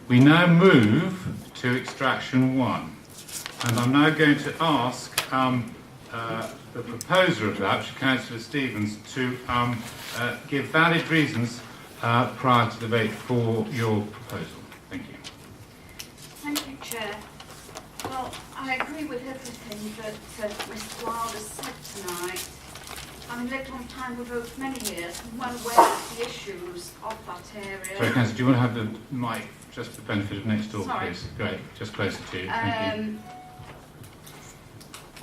We now move to extraction 1. And I'm now going to ask the proposer of that, which is Councillor Stevens, to give valid reasons prior to the debate for your proposal. Thank you. Thank you, Chair. Well, I agree with everything that Mr Wilder said tonight. Having lived on Pinewood Road for many years, I'm well aware of the issues of that area. Sorry, Councillor, do you want to have the mic just for the benefit of next door, Sorry. please? Great, just closer to you. Thank you.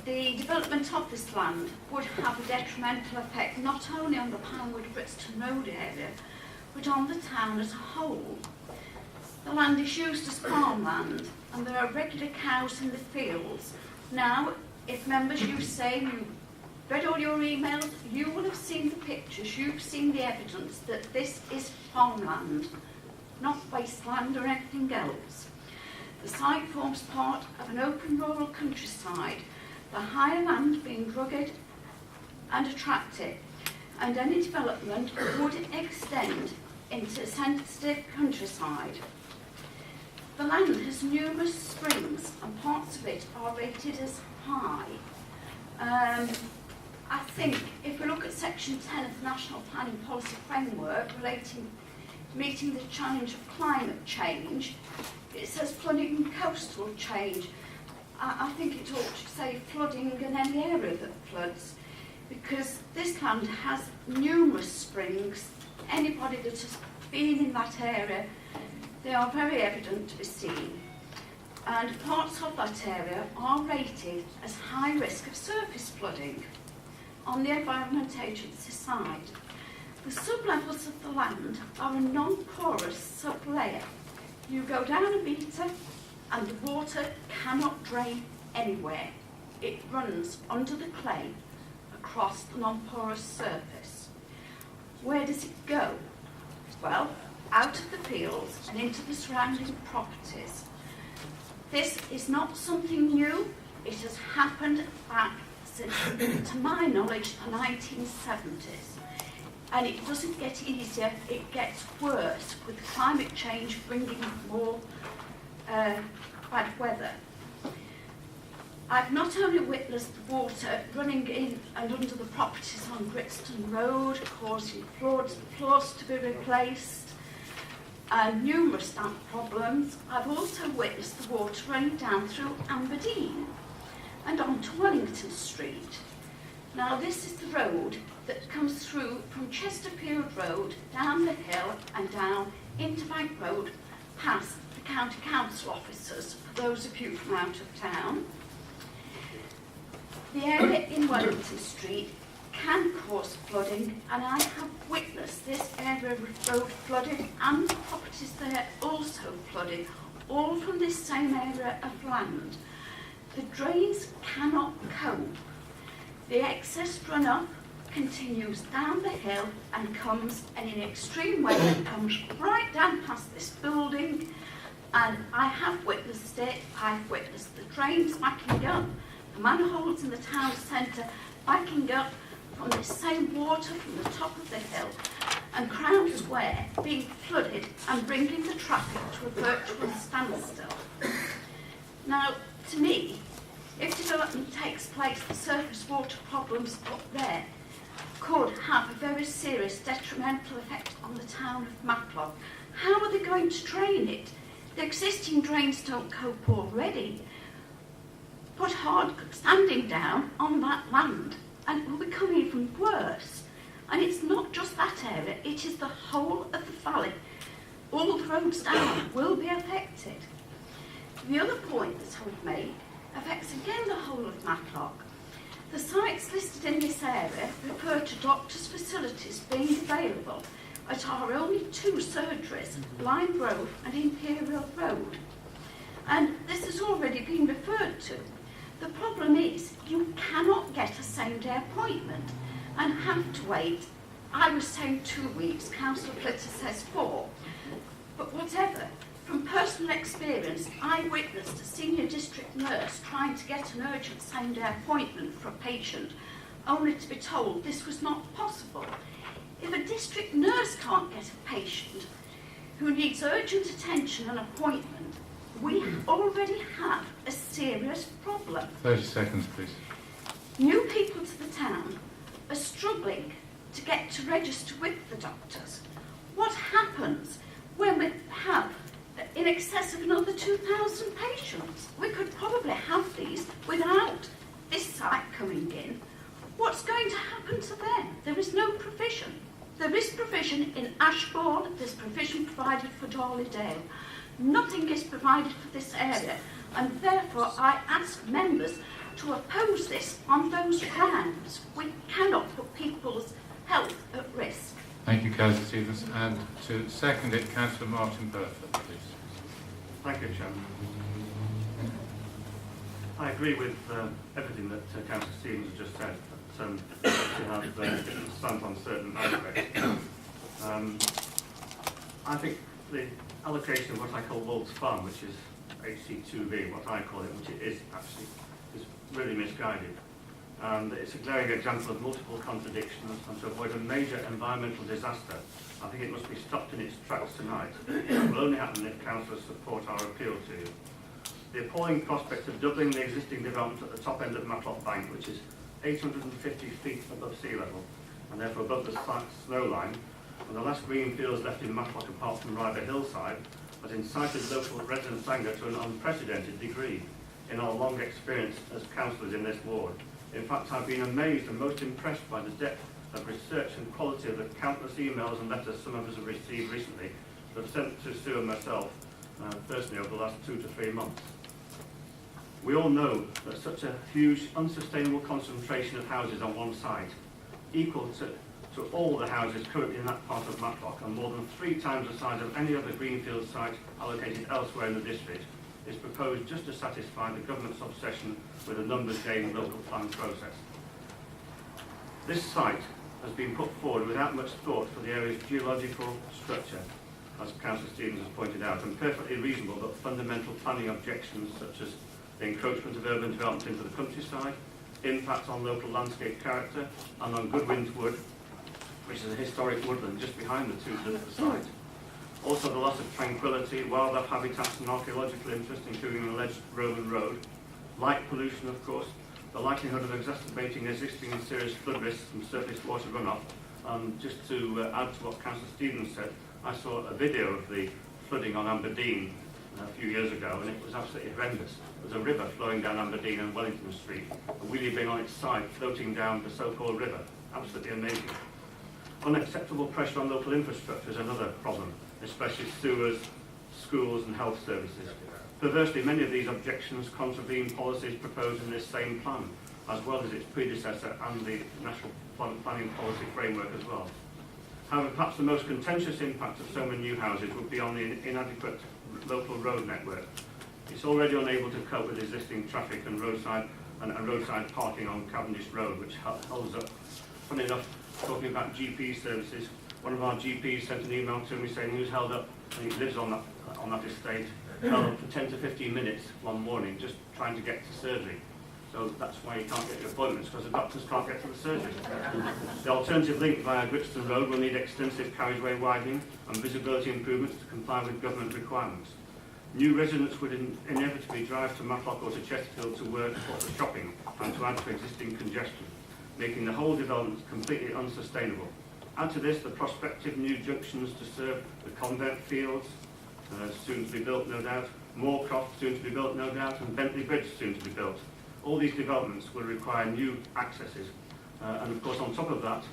The development of this land would have a detrimental effect not only on the Pinewood-Brixton Road area, but on the town as a whole. The land is used as farmland, and there are regular cows in the fields. Now, if members, you say you read all your emails, you will have seen the pictures, you've seen the evidence that this is farmland, not wasteland or anything else. The site forms part of an open rural countryside, the higher land being rugged and attractive, and any development would extend into sensitive countryside. The land has numerous springs and parts of it are rated as high. I think if we look at section 10 of the National Planning Policy Framework relating to meeting the challenge of climate change, it says flooding and coastal change. I think it ought to say flooding in any area that floods, because this land has numerous springs. Anybody that has been in that area, they are very evident to be seen. And parts of that area are rated as high risk of surface flooding on the Environment Agency side. The sublevels of the land are a non-porous sublayer. You go down a metre and the water cannot drain anywhere. It runs under the clay across the non-porous surface. Where does it go? Well, out of the fields and into the surrounding properties. This is not something new. It has happened back since, to my knowledge, the 1970s. And it doesn't get easier, it gets worse with climate change bringing more bad weather. I've not only witnessed the water running in and under the properties on Brixton Road, causing floors to be replaced, and numerous damp problems. I've also witnessed the water running down through Aberdeen and onto Wellington Street. Now this is the road that comes through from Chesterfield Road, down the hill and down into Bank Road, past the County Council offices, for those of you from out of town. The area in Wellington Street can cause flooding, and I have witnessed this area of road flooded and the properties there also flooded, all from this same area of land. The drains cannot cope. The excess runoff continues down the hill and comes, and in extreme weather, comes right down past this building, and I have witnessed it. I've witnessed the drains backing up, the manholes in the town centre backing up from the same water from the top of the hill, and Crown Square being flooded and bringing the traffic to a virtual standstill. Now, to me, if development takes place, the surface water problems up there could have a very serious detrimental effect on the town of Matlock. How are they going to drain it? The existing drains don't cope already. Put hard standing down on that land, and it will become even worse. And it's not just that area, it is the whole of the valley. All the roads down will be affected. The other point that I would make affects again the whole of Matlock. The sites listed in this area refer to doctors' facilities being available at our only two surgeries, Lime Grove and Imperial Road. And this has already been referred to. The problem is you cannot get a same-day appointment and have to wait. I was saying 2 weeks, Councillor Plitter says 4. But whatever, from personal experience, I witnessed a senior district nurse trying to get an urgent same-day appointment for a patient, only to be told this was not possible. If a district nurse can't get a patient who needs urgent attention and appointment, we already have a serious problem. 30 seconds, please. New people to the town are struggling to get to register with the doctors. What happens when we have in excess of another 2,000 patients? We could probably have these without this site coming in. What's going to happen to them? There is no provision. There is provision in Ashbourne, there's provision provided for Darley-Dale. Nothing is provided for this area, and therefore I ask members to oppose this on those grounds. We cannot put people's health at risk. Thank you, Councillor Stevens. And to second it, Councillor Martin Burford, please. Thank you, Chairman. I agree with everything that Councillor Stevens has just said, that we have different stance on certain aspects. I think the allocation of what I call Wolds Farm, which is HC2B, what I call it, which it is actually, is really misguided. And it's a glaring example of multiple contradictions, and to avoid a major environmental disaster, I think it must be stopped in its tracks tonight. It will only happen if councillors support our appeal to you. The appalling prospect of doubling the existing development at the top end of Matlock Bank, which is 850 feet above sea level, and therefore above the snow line, and the last green fields left in Matlock apart from Ryder Hillside, has incited local residents' anger to an unprecedented degree in our long experience as councillors in this ward. In fact, I've been amazed and most impressed by the depth of research and quality of the countless emails and letters some of us have received recently that I've sent to Sue and myself personally over the last 2 to 3 months. We all know that such a huge, unsustainable concentration of houses on one site, equal to all the houses currently in that part of Matlock and more than 3 times the size of any other greenfield site allocated elsewhere in the district, is proposed just to satisfy the government's obsession with a numbers game local plan process. This site has been put forward without much thought for the area's geological structure, as Councillor Stevens has pointed out, and perfectly reasonable but fundamental planning objections such as the encroachment of urban development into the countryside, impact on local landscape character, and on Goodwin's Wood, which is a historic woodland just behind the site. Also the loss of tranquility, wildlife habitats and archaeological interest, including an alleged Roman road, light pollution of course, the likelihood of exacerbating existing and serious flood risks from surface water runoff. Just to add to what Councillor Stevens said, I saw a video of the flooding on Aberdeen a few years ago, and it was absolutely horrendous. There's a river flowing down Aberdeen and Wellington Street, a wheelie bin on its side floating down the so-called river. Absolutely amazing. Unacceptable pressure on local infrastructure is another problem, especially sewers, schools and health services. Perversely, many of these objections contravene policies proposed in this same plan, as well as its predecessor and the National Planning Policy Framework as well. However, perhaps the most contentious impact of so many new houses would be on the inadequate local road network. It's already unable to cope with existing traffic and roadside parking on Cavendish Road, which holds up. Funny enough, talking about GP services, one of our GPs sent an email to me saying he was held up, and he lives on that estate, held up for 10 to 15 minutes one morning just trying to get to surgery. So that's why you can't get your appointments, because the doctors can't get to the surgery. The alternative link via Gritston Road will need extensive carriageway widening and visibility improvements to comply with government requirements. New residents would inevitably drive to Matlock or to Chesterfield to work or for shopping and to add to existing congestion, making the whole development completely unsustainable. Add to this the prospective new junctions to serve the Convent Fields, soon to be built no doubt, Moorcroft soon to be built no doubt, and Bentley Bridge soon to be built. All these developments will require new accesses, and of course on top of that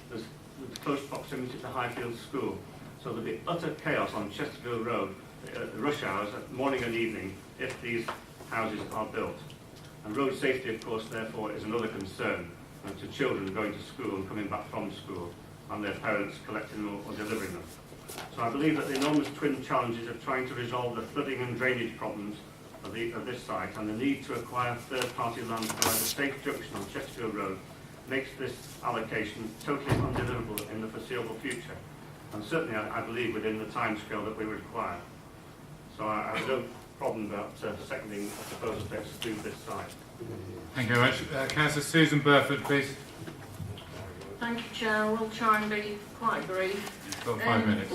there's the close proximity to Highfield School, so there'll be utter chaos on Chesterfield Road at rush hours, at morning and evening, if these houses are built. And road safety of course therefore is another concern to children going to school and coming back from school, and their parents collecting them or delivering them. So I believe that the enormous twin challenges of trying to resolve the flooding and drainage problems of this site and the need to acquire third-party land to provide a safe junction on Chesterfield Road makes this allocation totally undeliverable in the foreseeable future, and certainly I believe within the timescale that we require. So I have no problem about seconding a proposal to exclude this site. Thank you very much. Councillor Susan Burford, please. Thank you, Chair. We'll try and be quite brief. You've got 5 minutes.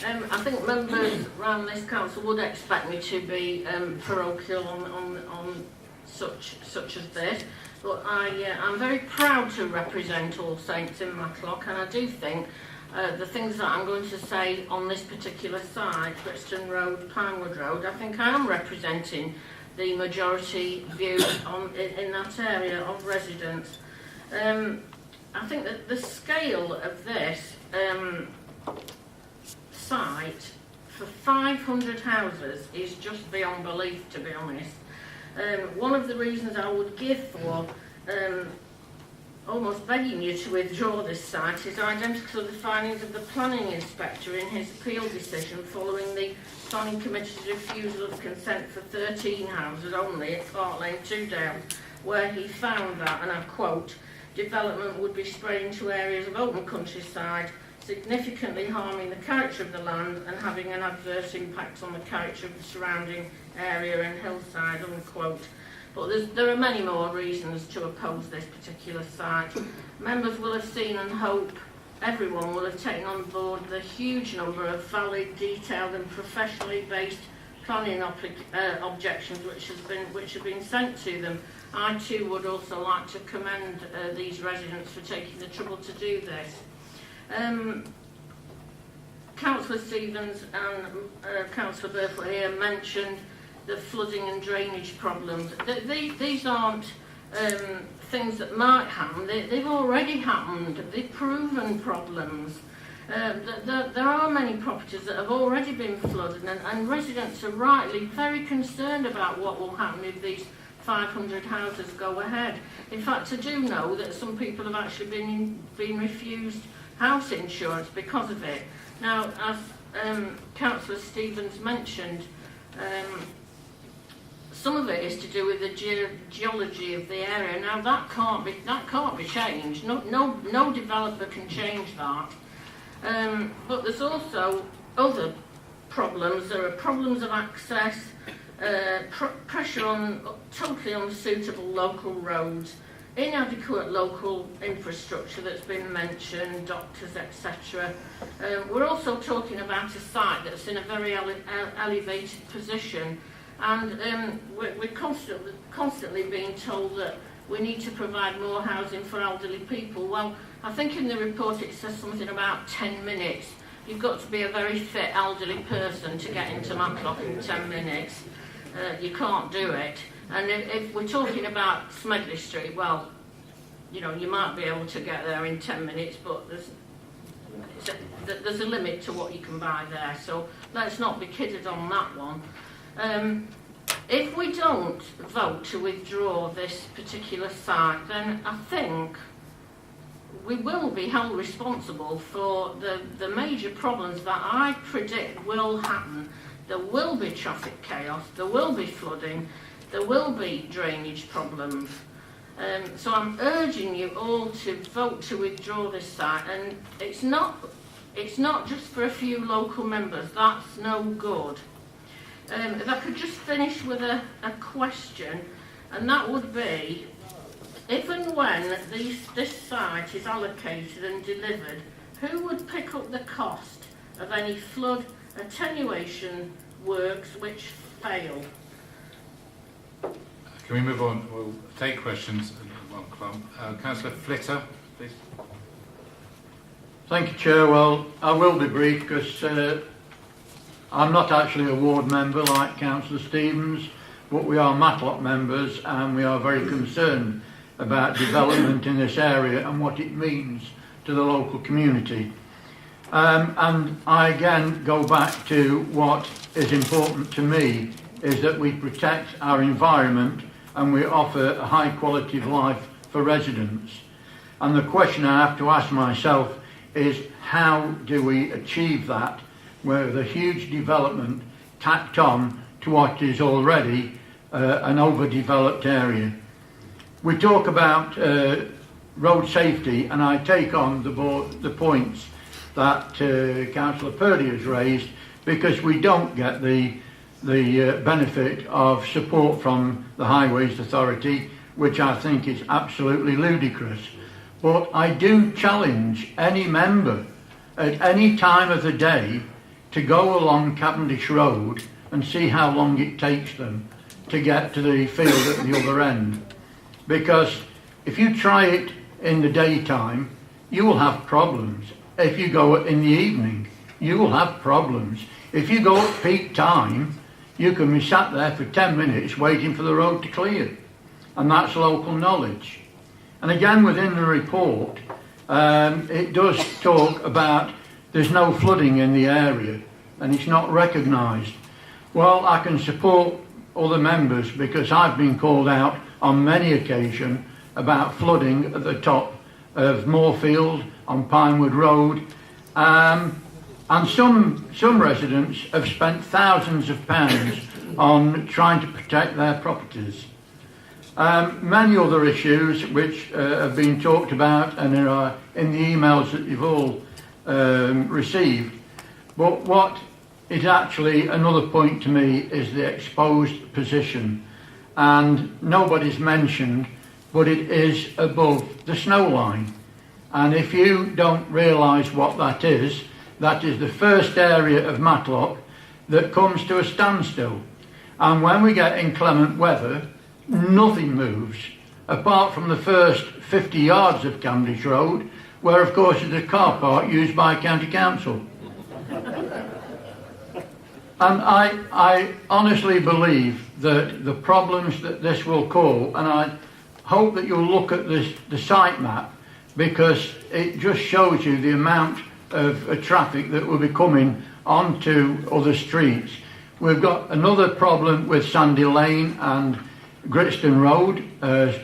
I think members around this council would expect me to be parochial on such as this, but I'm very proud to represent All Saints in Matlock, and I do think the things that I'm going to say on this particular site, Brixton Road, Pinewood Road, I think I am representing the majority view in that area of residents. I think that the scale of this site for 500 houses is just beyond belief, to be honest. One of the reasons I would give for almost begging you to withdraw this site is identical to the findings of the planning inspector in his appeal decision following the planning committee's refusal of consent for 13 houses only at Park Lane, 2 Dales, where he found that, and I quote, development would be spread into areas of open countryside, significantly harming the character of the land and having an adverse impact on the character of the surrounding area and hillside, unquote. But there are many more reasons to oppose this particular site. Members will have seen and hope everyone will have taken on board the huge number of valid, detailed and professionally based planning objections which have been sent to them. I too would also like to commend these residents for taking the trouble to do this. Councillor Stevens and Councillor Burfoot here mentioned the flooding and drainage problems. These aren't things that might happen. They've already happened. They've proven problems. There are many properties that have already been flooded, and residents are rightly very concerned about what will happen if these 500 houses go ahead. In fact, I do know that some people have actually been refused house insurance because of it. Now, as Councillor Stevens mentioned, some of it is to do with the geology of the area. Now that can't be changed. No developer can change that. But there's also other problems. There are problems of access, pressure on totally unsuitable local roads, inadequate local infrastructure that's been mentioned, doctors, etc. We're also talking about a site that's in a very elevated position, and we're constantly being told that we need to provide more housing for elderly people. Well, I think in the report it says something about 10 minutes. You've got to be a very fit elderly person to get into Matlock in 10 minutes. You can't do it. And if we're talking about Smedley Street, well, you know, you might be able to get there in 10 minutes, but there's a limit to what you can buy there. So let's not be kidded on that one. If we don't vote to withdraw this particular site, then I think we will be held responsible for the major problems that I predict will happen. There will be traffic chaos, there will be flooding, there will be drainage problems. So I'm urging you all to vote to withdraw this site, and it's not just for a few local members. That's no good. If I could just finish with a question, and that would be, if and when this site is allocated and delivered, who would pick up the cost of any flood attenuation works which fail? Can we move on? We'll take questions in one clump. Councillor Flitter, please. Thank you, Chair. Well, I will be brief because I'm not actually a ward member like Councillor Stevens, but we are Matlock members and we are very concerned about development in this area and what it means to the local community. And I again go back to what is important to me is that we protect our environment and we offer a high quality of life for residents. And the question I have to ask myself is, how do we achieve that with a huge development tacked on to what is already an overdeveloped area? We talk about road safety, and I take on the points that Councillor Purdy has raised, because we don't get the benefit of support from the Highways Authority, which I think is absolutely ludicrous. But I do challenge any member at any time of the day to go along Cavendish Road and see how long it takes them to get to the field at the other end. Because if you try it in the daytime, you will have problems. If you go in the evening, you will have problems. If you go at peak time, you can be sat there for 10 minutes waiting for the road to clear. And that's local knowledge. And again, within the report, it does talk about there's no flooding in the area and it's not recognised. Well, I can support other members because I've been called out on many occasions about flooding at the top of Moorfield on Pinewood Road. And some residents have spent thousands of pounds on trying to protect their properties. Many other issues which have been talked about and are in the emails that you've all received. But what is actually another point to me is the exposed position. And nobody's mentioned, but it is above the snow line. And if you don't realise what that is the first area of Matlock that comes to a standstill. And when we get inclement weather, nothing moves, apart from the first 50 yards of Cavendish Road, where of course is a car park used by County Council. And I honestly believe that the problems that this will cause, and I hope that you'll look at the site map, because it just shows you the amount of traffic that will be coming onto other streets. We've got another problem with Sandy Lane and Gritston Road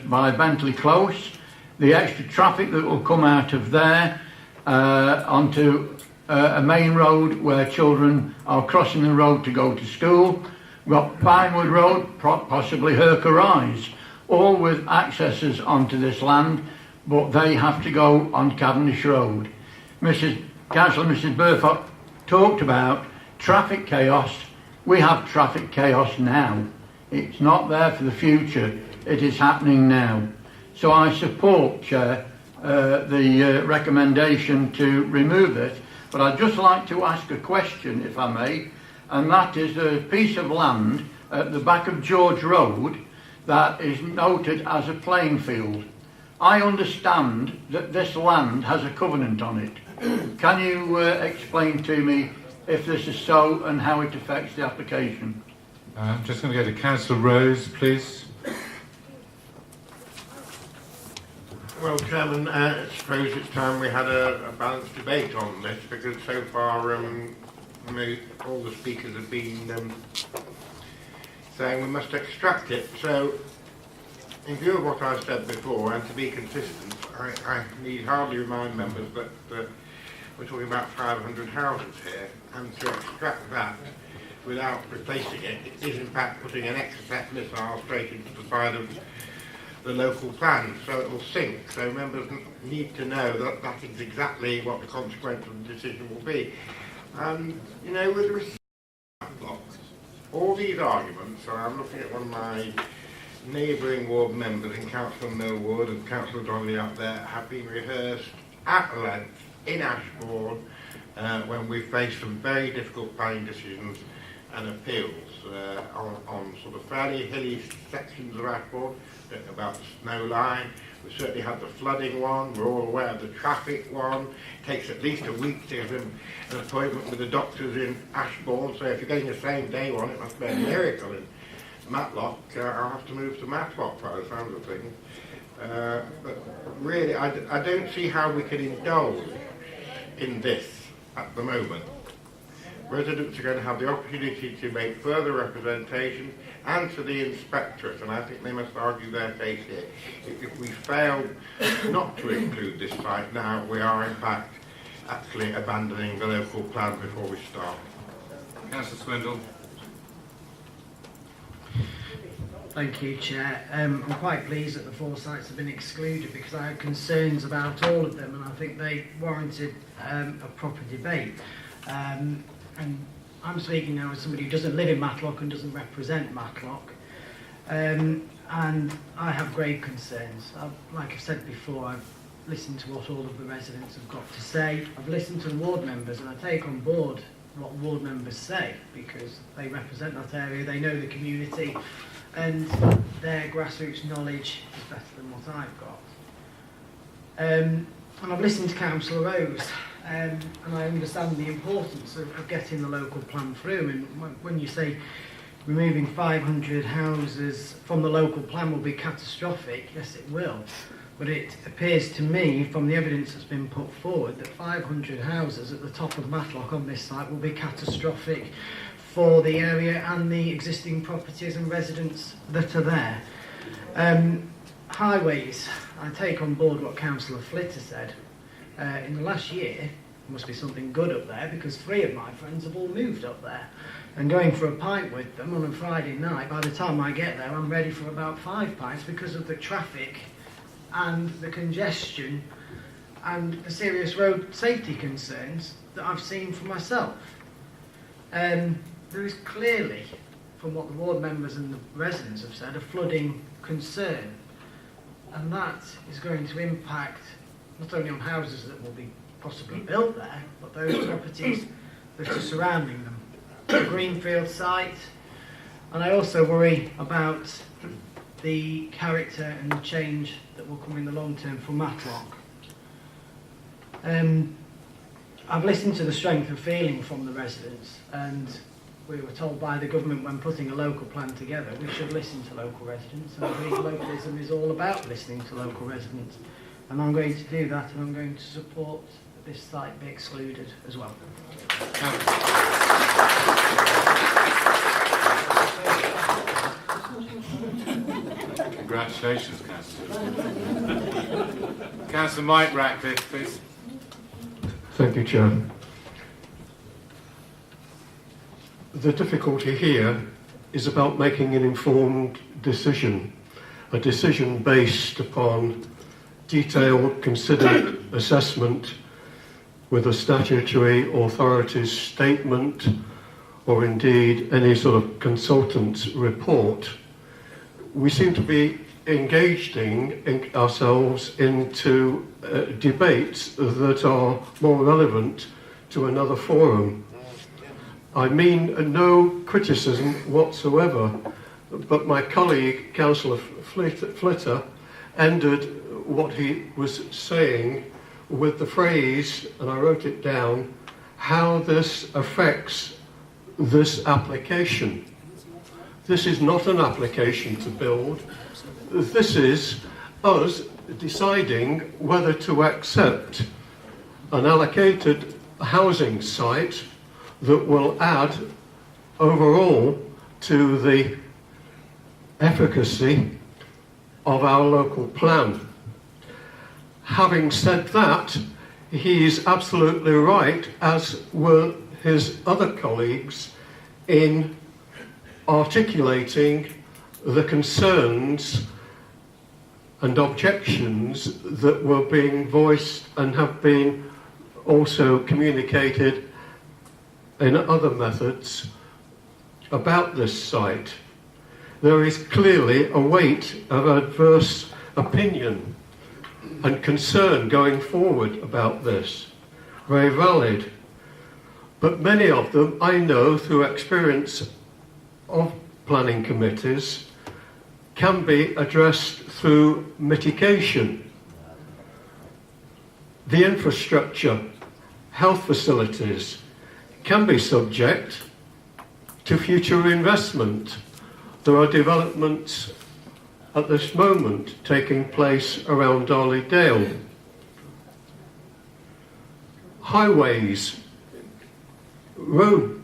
by Bentley Close. The extra traffic that will come out of there onto a main road where children are crossing the road to go to school. We've got Pinewood Road, possibly Herker Rise, all with accesses onto this land, but they have to go on Cavendish Road. Councillor Mrs Burfoot talked about traffic chaos. We have traffic chaos now. It's not there for the future. It is happening now. So I support, Chair, the recommendation to remove it. But I'd just like to ask a question, if I may, and that is a piece of land at the back of George Road that is noted as a playing field. I understand that this land has a covenant on it. Can you explain to me if this is so and how it affects the application? I'm just going to go to Councillor Rose, please. Well, Chairman, I suppose it's time we had a balanced debate on this, because so far all the speakers have been saying we must extract it. So, in view of what I've said before, and to be consistent, I need hardly remind members that we're talking about 500 houses here, and to extract that without replacing it is in fact putting an Exocet missile straight into the side of the local plan, so it will sink. So members need to know that that is exactly what the consequence of the decision will be. And, you know, with respect to blocks, all these arguments, and I'm looking at one of my neighbouring ward members in Councillor Millwood and Councillor Donnelly up there, have been rehearsed at length in Ashbourne when we faced some very difficult planning decisions and appeals on sort of fairly hilly sections of Ashbourne, about the snow line. We certainly had the flooding one, we're all aware of the traffic one. It takes at least a week to get an appointment with the doctors in Ashbourne, so if you're getting the same day one, it must be a miracle. In Matlock, I'll have to move to Matlock by the sound of things. But really, I don't see how we can indulge in this at the moment. Residents are going to have the opportunity to make further representation and to the inspectorate, and I think they must argue their case here. If we fail not to include this site now, we are in fact actually abandoning the local plan before we start. Councillor Swindle. Thank you, Chair. I'm quite pleased that the 4 sites have been excluded, because I had concerns about all of them and I think they warranted a proper debate. And I'm speaking now as somebody who doesn't live in Matlock and doesn't represent Matlock. And I have grave concerns. Like I've said before, I've listened to what all of the residents have got to say. I've listened to the ward members, and I take on board what ward members say, because they represent that area, they know the community, and their grassroots knowledge is better than what I've got. And I've listened to Councillor Rose, and I understand the importance of getting the local plan through. And when you say removing 500 houses from the local plan will be catastrophic, yes it will. But it appears to me, from the evidence that's been put forward, that 500 houses at the top of Matlock on this site will be catastrophic for the area and the existing properties and residents that are there. Highways, I take on board what Councillor Flitter said. In the last year, there must be something good up there, because 3 of my friends have all moved up there. And going for a pint with them on a Friday night, by the time I get there, I'm ready for about 5 pints because of the traffic and the congestion and the serious road safety concerns that I've seen for myself. There is clearly, from what the ward members and the residents have said, a flooding concern, and that is going to impact not only on houses that will be possibly built there, but those properties that are surrounding them. The Greenfield site, and I also worry about the character and the change that will come in the long term for Matlock. I've listened to the strength of feeling from the residents, and we were told by the government when putting a local plan together we should listen to local residents, and I believe localism is all about listening to local residents, and I'm going to do that, and I'm going to support that this site be excluded as well. Congratulations, Councillor. Councillor Mike Ratcliffe, please. Thank you, Chair. The difficulty here is about making an informed decision, a decision based upon detailed, considered assessment with a statutory authority's statement or indeed any sort of consultant's report. We seem to be engaging ourselves into debates that are more relevant to another forum. I mean no criticism whatsoever, but my colleague, Councillor Flitter, ended what he was saying with the phrase, and I wrote it down, how this affects this application. This is not an application to build. This is us deciding whether to accept an allocated housing site that will add overall to the efficacy of our local plan. Having said that, he is absolutely right, as were his other colleagues, in articulating the concerns and objections that were being voiced and have been also communicated in other methods about this site. There is clearly a weight of adverse opinion and concern going forward about this. Very valid. But many of them I know through experience of planning committees can be addressed through mitigation. The infrastructure, health facilities can be subject to future investment. There are developments at this moment taking place around Darley Dale. Highways, road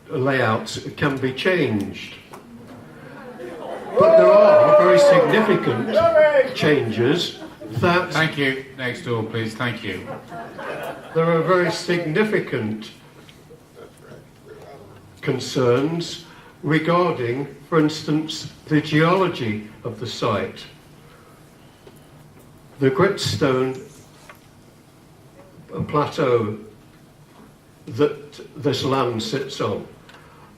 layouts can be changed. But there are very significant changes that... Thank you. Next door, please. Thank you. There are very significant concerns regarding, for instance, the geology of the site. The gritstone plateau that this land sits on,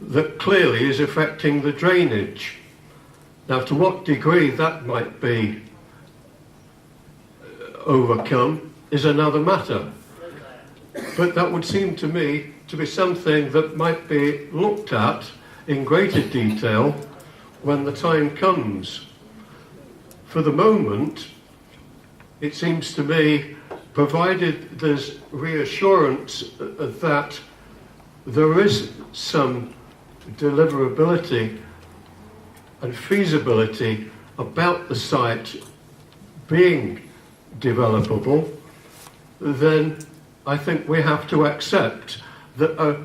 that clearly is affecting the drainage. Now, to what degree that might be overcome is another matter. But that would seem to me to be something that might be looked at in greater detail when the time comes. For the moment, it seems to me, provided there's reassurance that there is some deliverability and feasibility about the site being developable, then I think we have to accept that a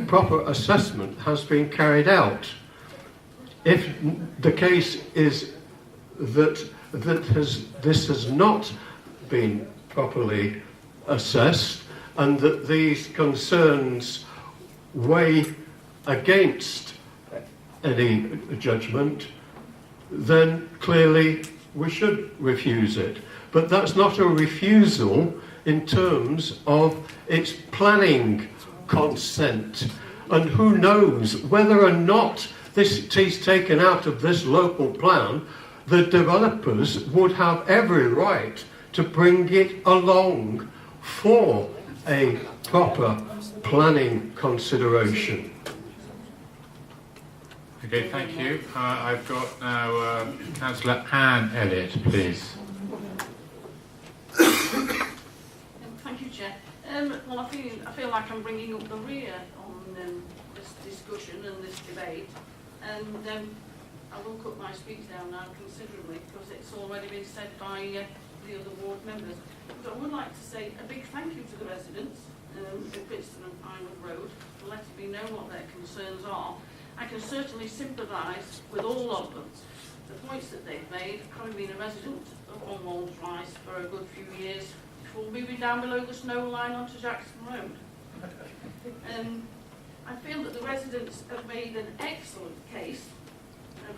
proper assessment has been carried out. If the case is that this has not been properly assessed and that these concerns weigh against any judgment, then clearly we should refuse it. But that's not a refusal in terms of its planning consent. And who knows whether or not this is taken out of this local plan, the developers would have every right to bring it along for a proper planning consideration. Okay, thank you. I've got now Councillor Anne Elliott, please. Thank you, Chair. Well, I feel like I'm bringing up the rear on this discussion and this debate, and I will cut my speech down now considerably because it's already been said by the other ward members. But I would like to say a big thank you to the residents of Pittston and Pinewood Road for letting me know what their concerns are. I can certainly sympathise with all of them. The points that they've made, having been a resident of Cornwall Rise for a good few years before moving down below the snow line onto Jackson Road. I feel that the residents have made an excellent case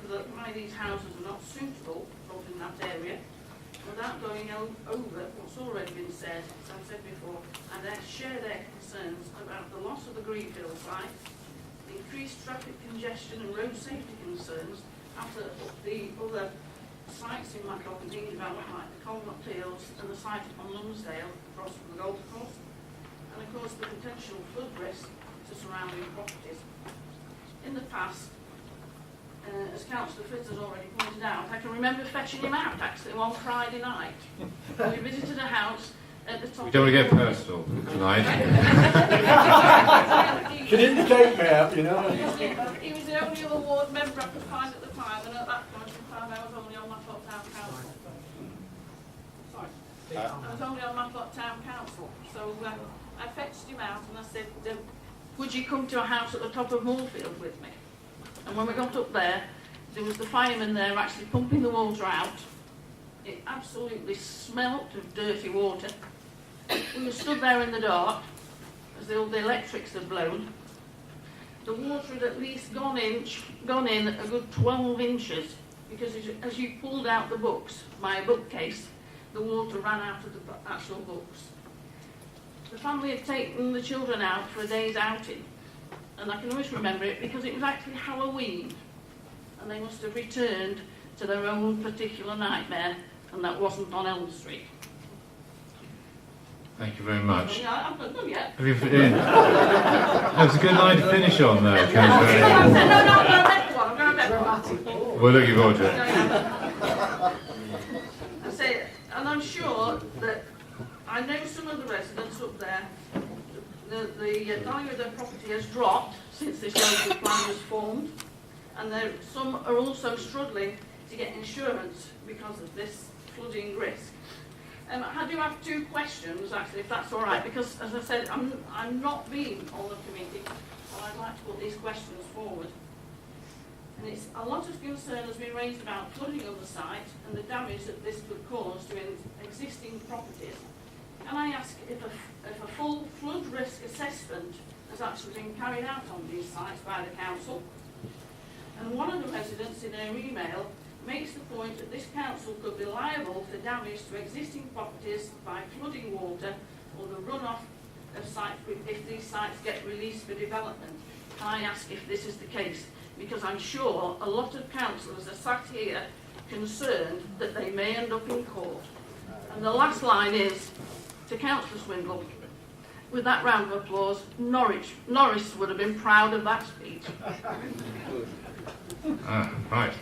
for why these houses are not suitable in that area, without going over what's already been said, as I've said before, and they share their concerns about the loss of the Greenfield site, the increased traffic congestion and road safety concerns after the other sites in Matlock are being developed, like the Colnott Fields and the site on Lumsdale across from the golf course, and of course the potential flood risk to surrounding properties. In the past, as Councillor Fritz has already pointed out, I can remember fetching him out actually one Friday night. We visited a house at the top. We don't want to get personal tonight. She didn't take me out, you know. He was the only other ward member I could find at the time, and at that point in time I was only on Matlock Town Council. Sorry. I was only on Matlock Town Council. So I fetched him out and I said, would you come to a house at the top of Moorfield with me? And when we got up there was the fireman there actually pumping the water out. It absolutely smelt of dirty water. We were stood there in the dark as all the electrics had blown. The water had at least gone in a good 12 inches because as you pulled out the books, my bookcase, the water ran out of the actual books. The family had taken the children out for a day's outing, and I can always remember it because it was actually Halloween, and they must have returned to their own particular nightmare, and that wasn't on Elm Street. Thank you very much. Yeah, I'm not done yet. Have you, that was a good line to finish on, though. No, I'm going to bed one. We're looking forward to it. I say, and I'm sure that I know some of the residents up there, the value of their property has dropped since this local plan was formed, and some are also struggling to get insurance because of this flooding risk. I do have two questions, actually, if that's all right, because, as I said, I'm not being on the committee, but I'd like to put these questions forward. And it's a lot of concern has been raised about flooding on the site and the damage that this could cause to existing properties. Can I ask if a full flood risk assessment has actually been carried out on these sites by the council? And one of the residents in her email makes the point that this council could be liable for damage to existing properties by flooding water or the runoff of sites if these sites get released for development. Can I ask if this is the case? Because I'm sure a lot of councillors are sat here concerned that they may end up in court. And the last line is, to Councillor Swindle, with that round of applause, Norris would have been proud of that speech. Right.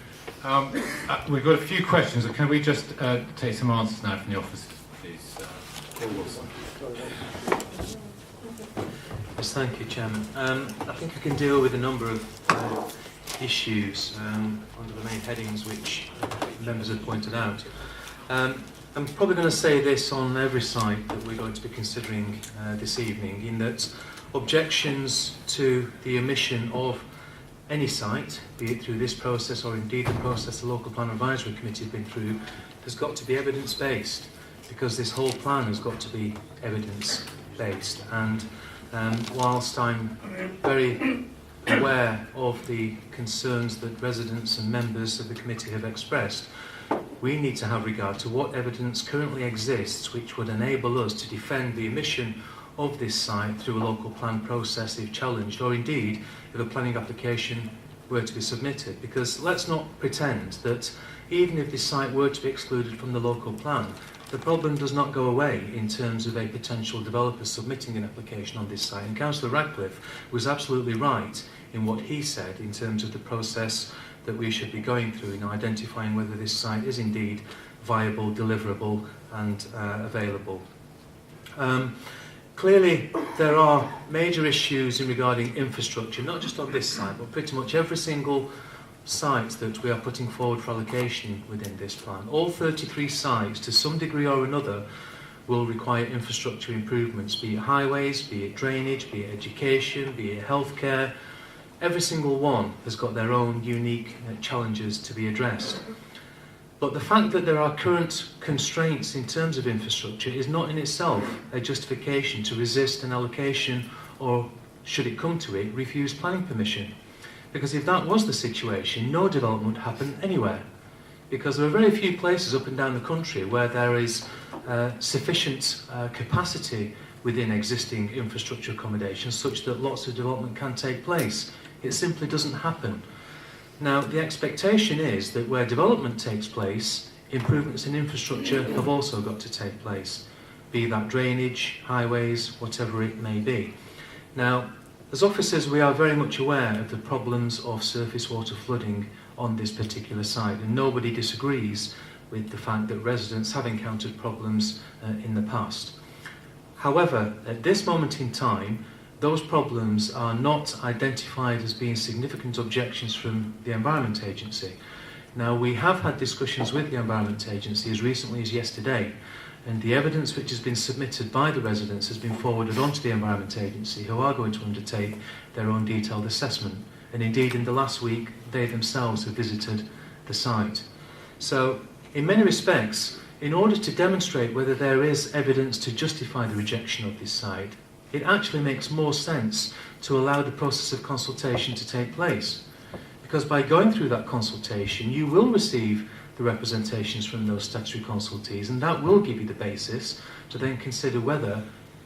We've got a few questions. Can we just take some answers now from the officers, please? Paul Wilson. Yes, thank you, Chairman. I think I can deal with a number of issues under the main headings which members have pointed out. I'm probably going to say this on every site that we're going to be considering this evening, in that objections to the omission of any site, be it through this process or indeed the process the Local Plan Advisory Committee has been through, has got to be evidence-based, because this whole plan has got to be evidence-based. And whilst I'm very aware of the concerns that residents and members of the committee have expressed, we need to have regard to what evidence currently exists which would enable us to defend the omission of this site through a local plan process if challenged, or indeed if a planning application were to be submitted. Because let's not pretend that even if this site were to be excluded from the local plan, the problem does not go away in terms of a potential developer submitting an application on this site. And Councillor Radcliffe was absolutely right in what he said in terms of the process that we should be going through in identifying whether this site is indeed viable, deliverable and available. Clearly there are major issues in regarding infrastructure, not just on this site, but pretty much every single site that we are putting forward for allocation within this plan. All 33 sites, to some degree or another, will require infrastructure improvements, be it highways, be it drainage, be it education, be it healthcare. Every single one has got their own unique challenges to be addressed. But the fact that there are current constraints in terms of infrastructure is not in itself a justification to resist an allocation or, should it come to it, refuse planning permission. Because if that was the situation, no development would happen anywhere. Because there are very few places up and down the country where there is sufficient capacity within existing infrastructure accommodations such that lots of development can take place. It simply doesn't happen. Now, the expectation is that where development takes place, improvements in infrastructure have also got to take place, be that drainage, highways, whatever it may be. Now, as officers, we are very much aware of the problems of surface water flooding on this particular site, and nobody disagrees with the fact that residents have encountered problems in the past. However, at this moment in time, those problems are not identified as being significant objections from the Environment Agency. Now, we have had discussions with the Environment Agency as recently as yesterday, and the evidence which has been submitted by the residents has been forwarded on to the Environment Agency, who are going to undertake their own detailed assessment. And indeed, in the last week, they themselves have visited the site. So, in many respects, in order to demonstrate whether there is evidence to justify the rejection of this site, it actually makes more sense to allow the process of consultation to take place. Because by going through that consultation, you will receive the representations from those statutory consultees, and that will give you the basis to then consider whether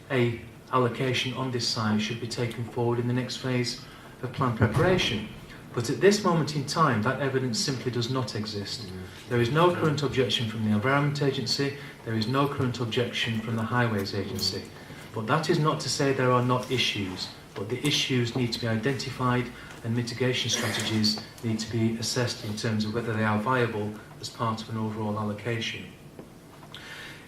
a allocation on this site should be taken forward in the next phase of plan preparation. But at this moment in time, that evidence simply does not exist. There is no current objection from the Environment Agency, there is no current objection from the Highways Agency. But that is not to say there are not issues, but the issues need to be identified and mitigation strategies need to be assessed in terms of whether they are viable as part of an overall allocation.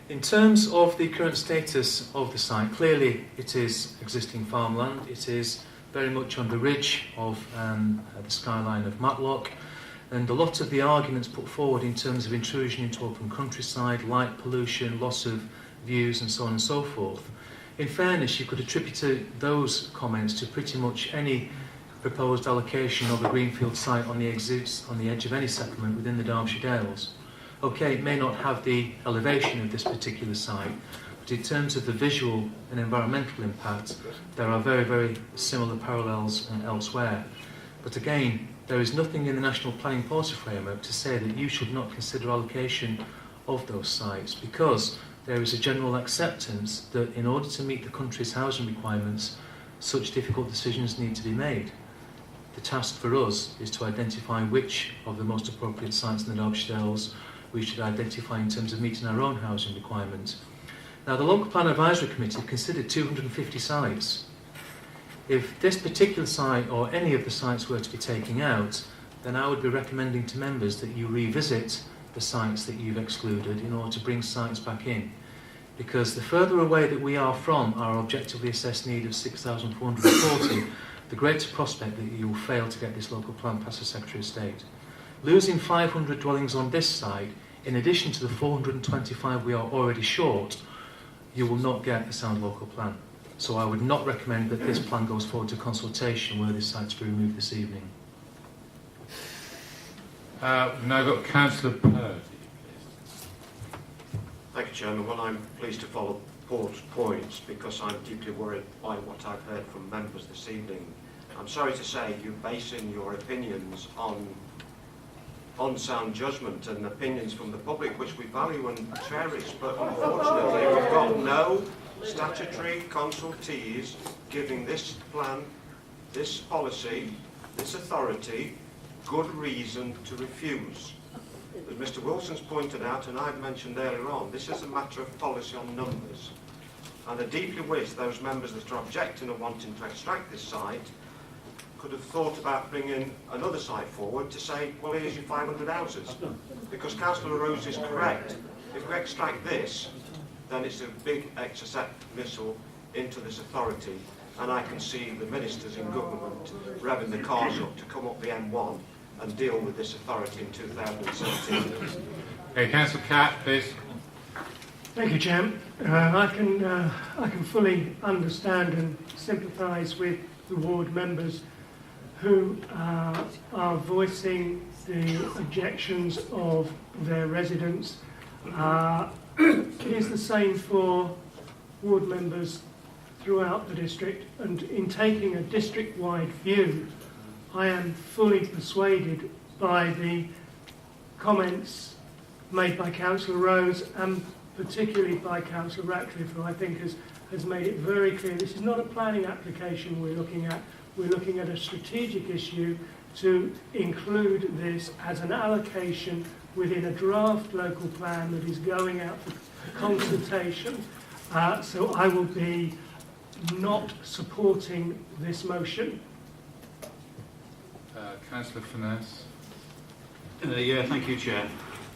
In terms of the current status of the site, clearly it is existing farmland. It is very much on the ridge of the skyline of Matlock, and a lot of the arguments put forward in terms of intrusion into open countryside, light pollution, loss of views and so on and so forth. In fairness, you could attribute those comments to pretty much any proposed allocation of a greenfield site on the edge of any settlement within the Derbyshire Dales. Okay, it may not have the elevation of this particular site, but in terms of the visual and environmental impact, there are very, very similar parallels elsewhere. But again, there is nothing in the National Planning Policy Framework to say that you should not consider allocation of those sites, because there is a general acceptance that in order to meet the country's housing requirements, such difficult decisions need to be made. The task for us is to identify which of the most appropriate sites in the Derbyshire Dales we should identify in terms of meeting our own housing requirements. Now, the Local Plan Advisory Committee considered 250 sites. If this particular site or any of the sites were to be taken out, then I would be recommending to members that you revisit the sites that you've excluded in order to bring sites back in. Because the further away that we are from our objectively assessed need of 6,440, the greater prospect that you will fail to get this local plan past the Secretary of State. Losing 500 dwellings on this side, in addition to the 425 we are already short, you will not get a sound local plan. So I would not recommend that this plan goes forward to consultation were this site to be removed this evening. We've now got Councillor Purdy. Thank you, Chairman. Well, I'm pleased to follow Paul's points because I'm deeply worried by what I've heard from members this evening. I'm sorry to say you're basing your opinions on unsound judgment and opinions from the public, which we value and cherish, but unfortunately we've got no statutory consultees giving this plan, this policy, this authority good reason to refuse. As Mr Wilson's pointed out, and I've mentioned earlier on, this is a matter of policy on numbers. And I deeply wish those members that are objecting and wanting to extract this site could have thought about bringing another site forward to say, well, here's your 500 houses. Because Councillor Rose is correct. If we extract this, then it's a big exercise missile into this authority. And I can see the ministers in government revving the cars up to come up the M1 and deal with this authority in 2017. Okay, Councillor Catt, please. Thank you, Chairman. I can fully understand and sympathise with the ward members who are voicing the objections of their residents. It is the same for ward members throughout the district, and in taking a district-wide view, I am fully persuaded by the comments made by Councillor Rose and particularly by Councillor Ratcliffe, who I think has made it very clear this is not a planning application we're looking at. We're looking at a strategic issue to include this as an allocation within a draft local plan that is going out for consultation. So I will be not supporting this motion. Councillor Finesse. Yeah, thank you, Chair.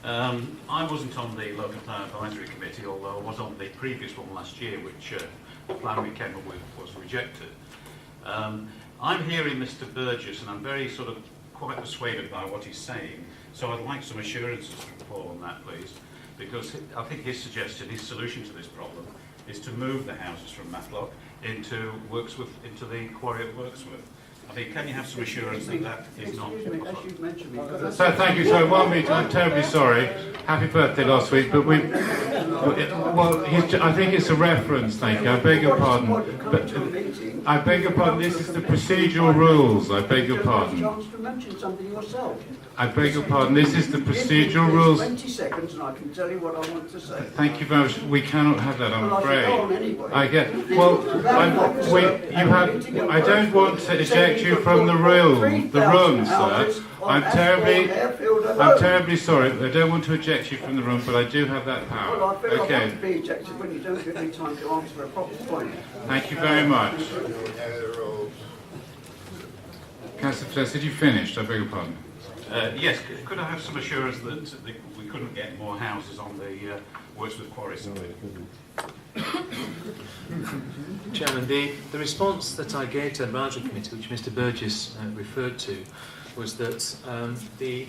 I wasn't on the Local Plan Advisory Committee, although I was on the previous one last year, which the plan we came up with was rejected. I'm hearing Mr Burgess, and I'm very quite persuaded by what he's saying, so I'd like some assurances from Paul on that, please, because I think his suggestion, his solution to this problem, is to move the houses from Matlock into the quarry at Wirksworth. I mean, can you have some assurance that that is not... So thank you. So 1 minute. I'm terribly sorry. Happy birthday last week, but we... Well, I think it's a reference, thank you. I beg your pardon. But I beg your pardon. This is the procedural rules. I beg your pardon. I beg your pardon. This is the procedural rules. 20 seconds and I can tell you what I want to say. Thank you very much. We cannot have that, I'm afraid. Anyway. I get... Well, I don't want to eject you from the room, sir. I'm terribly sorry. I don't want to eject you from the room, but I do have that power. Well, I feel okay. I want to be ejected when you don't give me time to answer a proper point. Thank you very much. Councillor Finesse, did you finish? I beg your pardon. Yes, could I have some assurance that we couldn't get more houses on the Wirksworth Quarry side? Chairman, the response that I gave to the Advisory Committee, which Mr Burgess referred to, was that the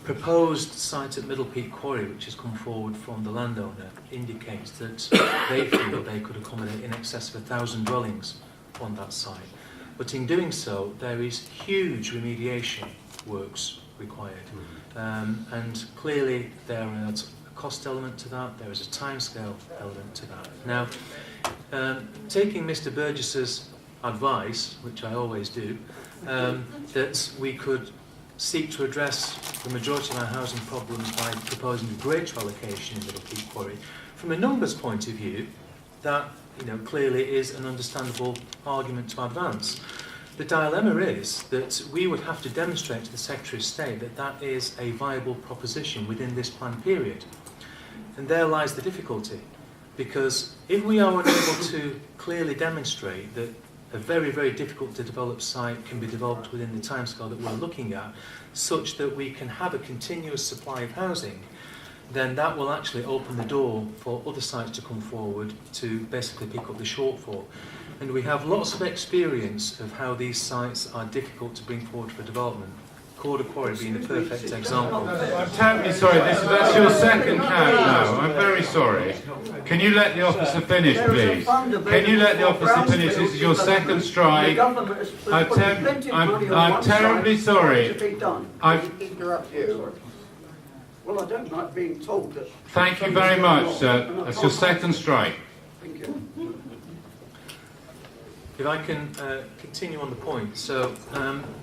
proposed site at Middle Peak Quarry, which has come forward from the landowner, indicates that they feel that they could accommodate in excess of 1,000 dwellings on that site. But in doing so, there is huge remediation works required. And clearly there is a cost element to that, there is a timescale element to that. Now, taking Mr Burgess's advice, which I always do, that we could seek to address the majority of our housing problems by proposing a greater allocation in Middle Peak Quarry, from a numbers point of view, that clearly is an understandable argument to advance. The dilemma is that we would have to demonstrate to the Secretary of State that that is a viable proposition within this plan period. And there lies the difficulty, because if we are unable to clearly demonstrate that a very, very difficult to develop site can be developed within the timescale that we're looking at, such that we can have a continuous supply of housing, then that will actually open the door for other sites to come forward to basically pick up the shortfall. And we have lots of experience of how these sites are difficult to bring forward for development. Corder Quarry being a perfect example. I'm terribly sorry, that's your second count now. I'm very sorry. Can you let the officer finish, please? Can you let the officer finish? This is your second strike. I'm terribly sorry. Interrupt you. Well, I don't like being told that. Thank you very much, sir. That's your second strike. Thank you. If I can continue on the point, so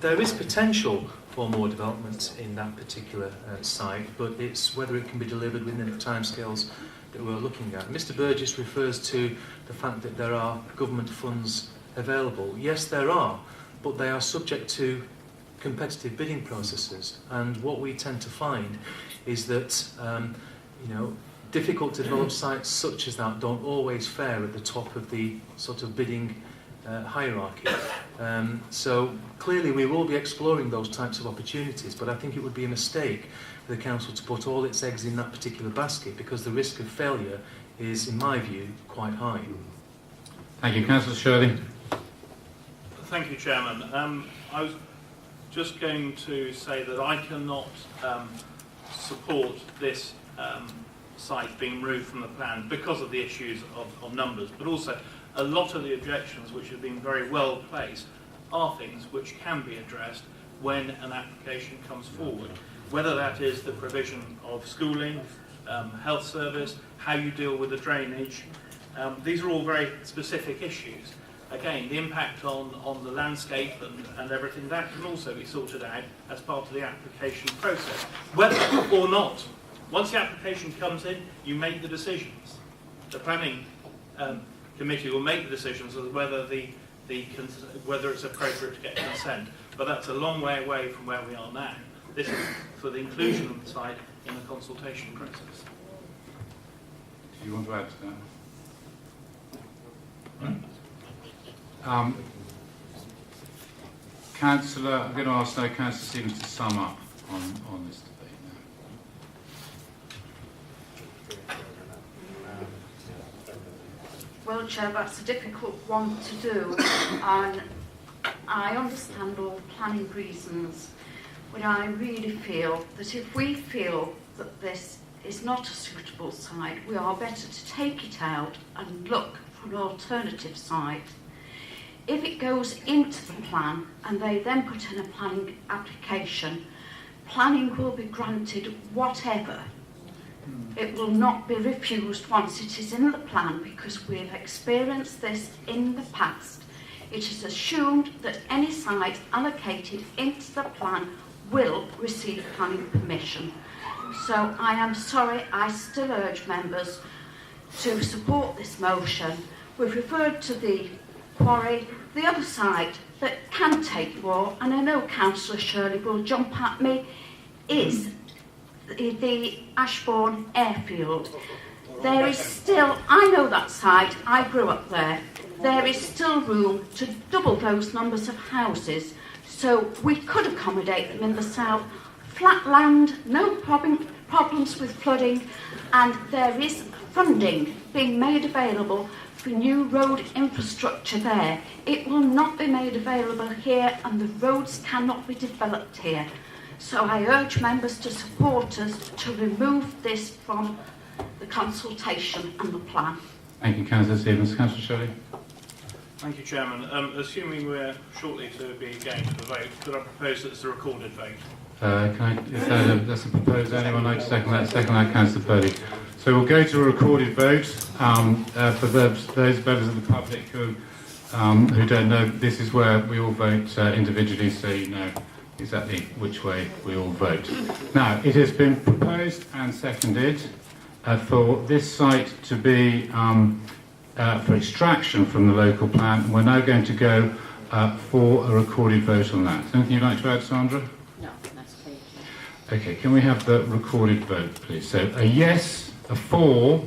there is potential for more development in that particular site, but it's whether it can be delivered within the timescales that we're looking at. Mr. Burgess refers to the fact that there are government funds available. Yes, there are, but they are subject to competitive bidding processes, and what we tend to find is that difficult to develop sites such as that don't always fare at the top of the sort of bidding hierarchy. So clearly we will be exploring those types of opportunities, but I think it would be a mistake for the council to put all its eggs in that particular basket, because the risk of failure is, in my view, quite high. Thank you. Councillor Shirley. Thank you, Chairman. I was just going to say that I cannot support this site being removed from the plan because of the issues of numbers, but also a lot of the objections, which have been very well placed, are things which can be addressed when an application comes forward, whether that is the provision of schooling, health service, how you deal with the drainage. These are all very specific issues. Again, the impact on the landscape and everything, that can also be sorted out as part of the application process. Whether or not, once the application comes in, you make the decisions. The planning committee will make the decisions as whether whether it's appropriate to get consent. But that's a long way away from where we are now. This is for the inclusion of the site in the consultation process. Do you want to add to that? Councillor, I'm going to ask now Councillor Stevens to sum up on this debate now. Well, Chair, that's a difficult one to do, and I understand all the planning reasons, but I really feel that if we feel that this is not a suitable site, we are better to take it out and look for an alternative site. If it goes into the plan and they then put in a planning application, planning will be granted whatever. It will not be refused once it is in the plan, because we have experienced this in the past. It is assumed that any site allocated into the plan will receive planning permission. So I am sorry, I still urge members to support this motion. We've referred to the quarry, the other site that can take more, and I know Councillor Shirley will jump at me, is the Ashbourne airfield. There is still, I know that site, I grew up there, there is still room to double those numbers of houses, so we could accommodate them in the south. Flat land, no problems with flooding, and there is funding being made available for new road infrastructure there. It will not be made available here, and the roads cannot be developed here. So I urge members to support us to remove this from the consultation and the plan. Thank you, Councillor Stevens. Councillor Shirley. Thank you, Chairman. Assuming we're shortly to be going to the vote, could I propose that it's a recorded vote? That's a proposal. Anyone like to second that? Second that, Councillor Purdy. So we'll go to a recorded vote. For those members of the public who don't know, this is where we all vote individually, so you know exactly which way we all vote. Now, it has been proposed and seconded for this site to be for extraction from the local plan. We're now going to go for a recorded vote on that. Anything you'd like to add, Sandra? No, that's clear. Okay, can we have the recorded vote, please? So a yes, a for,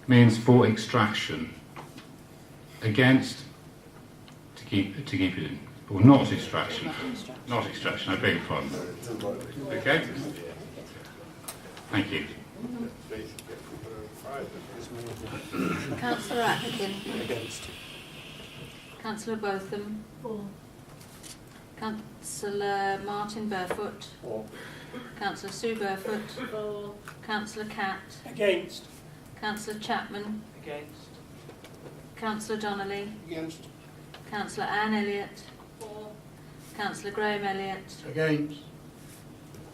means for extraction. Against, to keep it in. Or not extraction. Not extraction, I beg your pardon. Okay? Thank you. Councillor Atkin. Against. Councillor Botham. For. Councillor Martin Burfoot. For. Councillor Sue Burfoot. For. Councillor Catt. Against. Councillor Chapman. Against. Councillor Donnelly. Against. Councillor Anne Elliott. For. Councillor Graham Elliott. Against.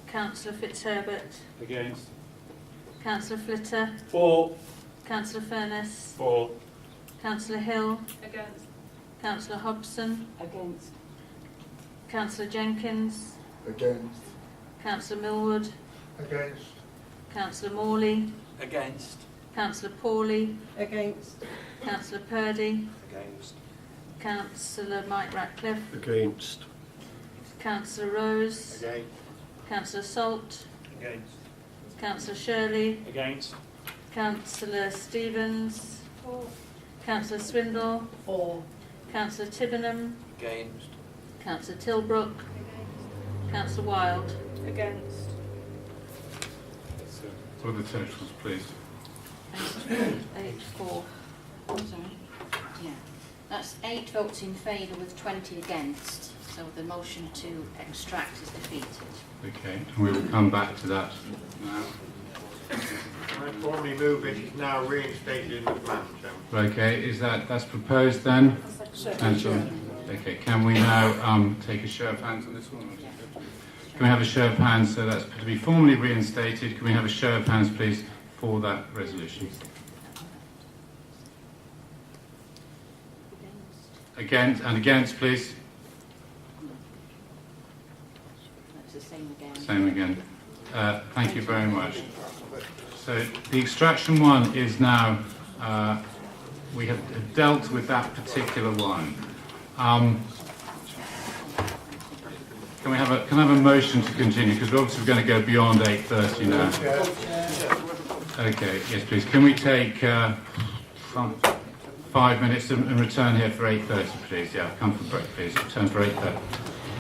Councillor Fitzherbert. Against. Councillor Flitter. For. Councillor Furness. For. Councillor Hill. Against. Councillor Hobson. Against. Councillor Jenkins. Against. Councillor Millwood. Against. Councillor Morley. Against. Councillor Pawley. Against. Councillor Purdy. Against. Councillor Mike Ratcliffe. Against. Councillor Rose. Against. Councillor Salt. Against. Councillor Shirley. Against. Councillor Stevens. Councillor Swindle. For. Councillor Tibbenham. Against. Councillor Tilbrook. Councillor Wilde. Against. What are the totals, please? 8-4. Sorry. Yeah. That's 8 votes in favour with 20 against. So the motion to extract is defeated. Okay, and we will come back to that now. I formally move it is now reinstated in the plan, Chairman. Okay, that's proposed then? Second. Okay, can we now take a show of hands on this one? Can we have a show of hands, so that's to be formally reinstated, can we have a show of hands please for that resolution? Against please? That's the same again. Same again. Thank you very much. So the extraction one is now, we have dealt with that particular one. Can I have a motion to continue? Because we're obviously going to go beyond 8:30 now. Okay, yes please. Can we take 5 minutes and return here for 8:30 please? Yeah, come for break please. Return for 8:30.